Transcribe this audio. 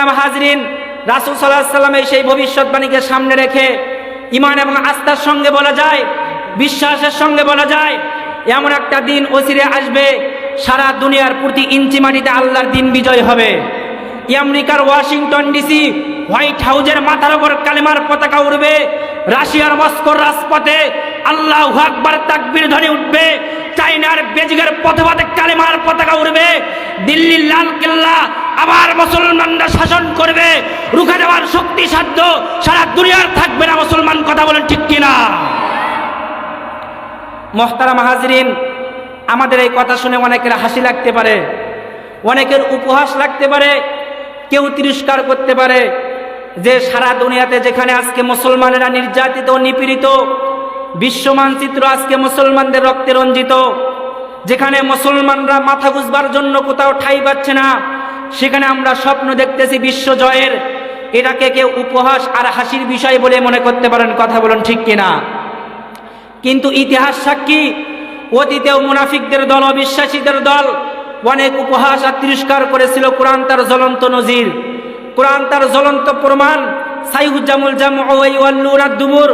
মোহতারাম হাজরিন, রাসূল সাল্লাল্লাহু আলাইহি ওয়াসাল্লামের সেই ভবিষ্যৎবাণীকে সামনে রেখে ঈমান এবং আস্থার সঙ্গে বলা যায়, বিশ্বাসের সঙ্গে বলা যায়, এমন একটা দিন অচিরে আসবে, সারা দুনিয়ার প্রতি ইঞ্চি মাটিতে আল্লাহর দিন বিজয় হবে। আমেরিকার ওয়াশিংটন ডিসি হোয়াইট হাউসের মাথার উপর কালেমার পতাকা উড়বে, রাশিয়ার মস্কোর রাজপথে আল্লাহু আকবার তাকবীর ধ্বনি উঠবে, চায়নার বেজিংয়ের পথপথে কালেমার পতাকা উড়বে, দিল্লির লাল কেল্লা আবার মুসলমানরা শাসন করবে, রুখে দেওয়ার শক্তি সাধ্য সারা দুনিয়ার থাকবে না মুসলমান। কথা বলেন ঠিক কিনা? মোহতারাম হাজরিন, আমাদের এই কথা শুনে অনেকের হাসি লাগতে পারে, অনেকের উপহাস লাগতে পারে, কেউ তিরস্কার করতে পারে যে সারা দুনিয়াতে যেখানে আজকে মুসলমানেরা নির্যাতিত ও নিপীড়িত, বিশ্ব মানচিত্র আজকে মুসলমানদের রক্তে রঞ্জিত, যেখানে মুসলমানরা মাথা গুঁজবার জন্য কোথাও ঠাঁই পাচ্ছে না, সেখানে আমরা স্বপ্ন দেখতেছি বিশ্ব জয়ের। এটাকে কেউ উপহাস আর হাসির বিষয় বলে মনে করতে পারেন। কথা বলেন ঠিক কিনা? কিন্তু ইতিহাস সাক্ষী, অতীতেও মুনাফিকদের দল, অবিশ্বাসীদের দল অনেক উপহাস আর তিরস্কার করেছিল। কোরআন তার জ্বলন্ত নজির, কোরআন তার জ্বলন্ত প্রমাণ। সাইহুজ্জামুল জামউ ওয়া ইউওয়াল্লুনা দুবুর।